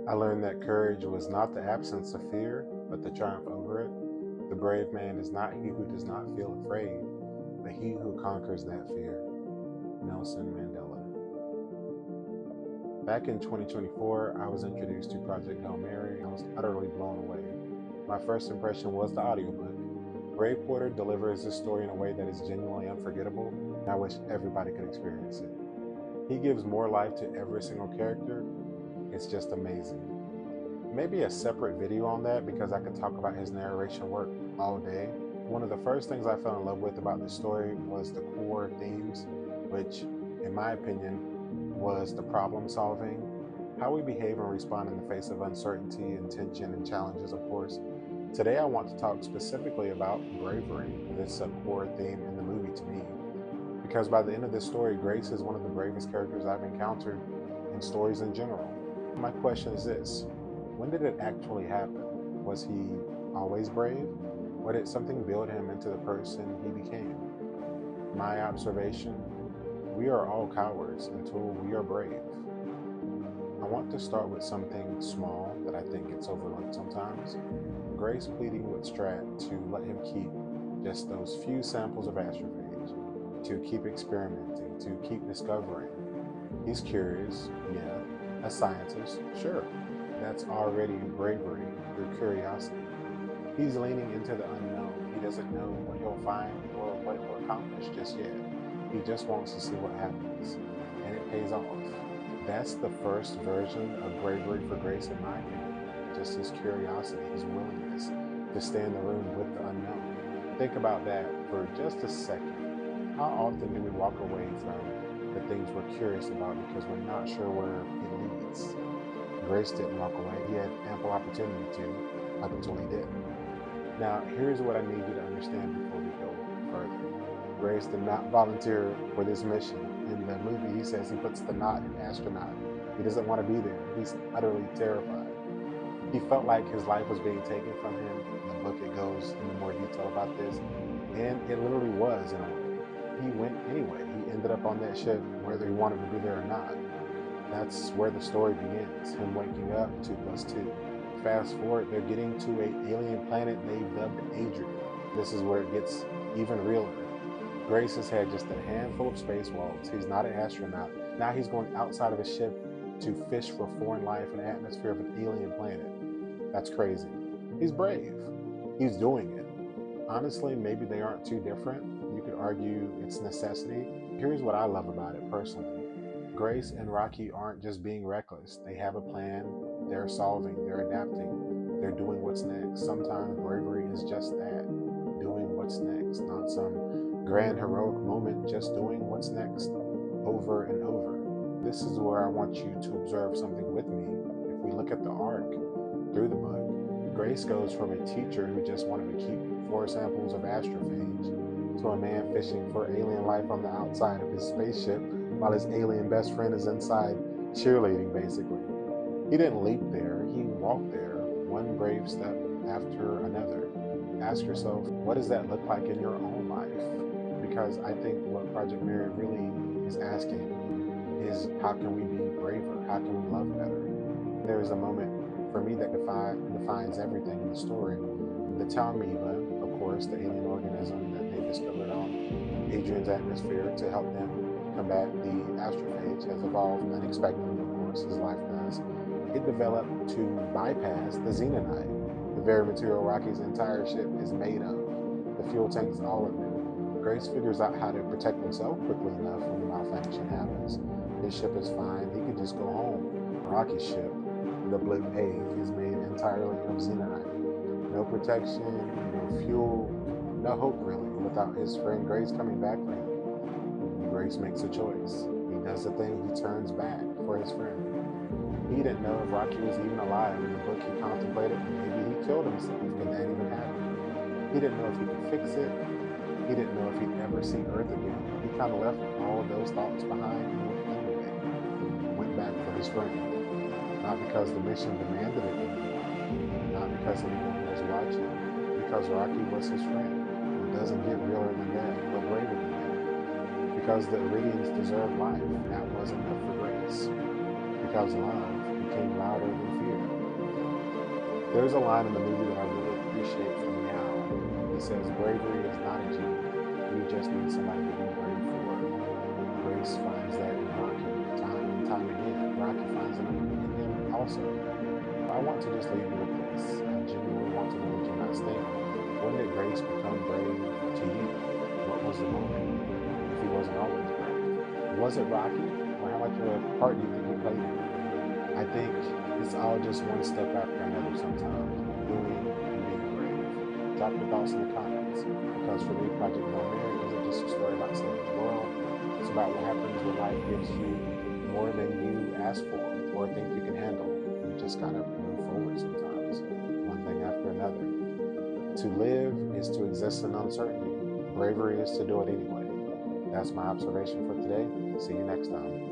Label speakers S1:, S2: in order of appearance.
S1: I learned that courage was not the absence of fear, but the triumph over it. The brave man is not he who does not feel afraid, but he who conquers that fear. Nelson Mandela. Back in 2024, I was introduced to Project Hail Mary. I was utterly blown away. My first impression was the audiobook. Brave Porter delivers this story in a way that is genuinely unforgettable, and I wish everybody could experience it. He gives more life to every single character. It's just amazing. Maybe a separate video on that because I could talk about his narration work all day. One of the first things I fell in love with about this story was the core themes, which, in my opinion, was the problem solving, how we behave and respond in the face of uncertainty and tension and challenges, of course. Today I want to talk specifically about bravery. This is a core theme in the movie to me, because by the end of this story, Grace is one of the bravest characters I've encountered in stories in general. My question is this: when did it actually happen? Was he always brave, or did something build him into the person he became? My observation: we are all cowards until we are brave. I want to start with something small that I think gets overlooked sometimes. Grace pleading with Strat to let him keep just those few samples of astrophage, to keep experimenting, to keep discovering. He's curious, yeah. A scientist, sure. That's already bravery through curiosity. He's leaning into the unknown. He doesn't know what he'll find or what it will accomplish just yet. He just wants to see what happens, and it pays off. That's the first version of bravery for Grace, in my opinion. Just his curiosity, his willingness to stay in the room with the unknown. Think about that for just a second. How often do we walk away from the things we're curious about because we're not sure where it leads? Grace didn't walk away. He had ample opportunity to, up until he didn't. Now, here's what I need you to understand before we go further. Grace did not volunteer for this mission. In the movie, he says he puts the knot in astronaut. He doesn't want to be there. He's utterly terrified. He felt like his life was being taken from him. In the book, it goes into more detail about this, and it literally was in a way. He went anyway. He ended up on that ship whether he wanted to be there or not. That's where the story begins, him waking up, 2 plus 2. Fast forward, they're getting to an alien planet they've dubbed Adrian. This is where it gets even realer. Grace has had just a handful of spacewalks. He's not an astronaut. Now he's going outside of his ship to fish for foreign life in the atmosphere of an alien planet. That's crazy. He's brave. He's doing it. Honestly, maybe they aren't too different. You could argue it's necessity. Here's what I love about it personally. Grace and Rocky aren't just being reckless. They have a plan. They're solving. They're adapting. They're doing what's next. Sometimes bravery is just that. Doing what's next. Not some grand heroic moment, just doing what's next over and over. This is where I want you to observe something with me. If we look at the arc through the book, Grace goes from a teacher who just wanted to keep 4 samples of astrophage to a man fishing for alien life on the outside of his spaceship while his alien best friend is inside cheerleading, basically. He didn't leap there, he walked there, one brave step after another. Ask yourself, what does that look like in your own life? Because I think what Project Mary really is asking is, how can we be braver? How can we love better? There is a moment for me that defines everything in the story. The Talmiva, of course, the alien organism that they discovered on Adrian's atmosphere to help them combat the astrophage, has evolved unexpectedly, of course, as life does. It developed to bypass the xenonite, the very material Rocky's entire ship is made of. The fuel tank is all of it. Grace figures out how to protect himself quickly enough when the malfunction happens. His ship is fine. He could just go home. Rocky's ship, the Blip A, is made entirely of xenonite. No protection, no fuel, no hope really, without his friend Grace coming back for him. Grace makes a choice. He does the thing, he turns back for his friend. He didn't know if Rocky was even alive. In the book, he contemplated maybe he killed himself. Could that even happen? He didn't know if he could fix it. He didn't know if he'd ever see Earth again. He kind of left all of those thoughts behind and went anyway. Went back for his friend. Not because the mission demanded it anymore. Not because anyone was watching. Because Rocky was his friend. It doesn't get realer than that, but braver than that. Because the Iridians deserved life. That was enough for Grace. Because love became louder than fear. There's a line in the movie that I really appreciate from Meow. He says, bravery is not a gene. You just need somebody to be brave for. Grace finds that in Rocky time and time again. Rocky finds it in him also. I want to just leave you with this. I genuinely want to know what you guys think. When did Grace become brave to you? What was the moment? If he wasn't always brave. Was it Rocky? Or how much of a part do you think he played in it? I think it's all just one step after another sometimes. Doing and being brave. Drop your thoughts in the comments. Because for me, Project Hail Mary isn't just a story about saving the world. It's about what happens when life gives you more than you ask for or think you can handle. You just gotta move forward sometimes, one thing after another. To live is to exist in uncertainty. Bravery is to do it anyway. That's my observation for today. See you next time.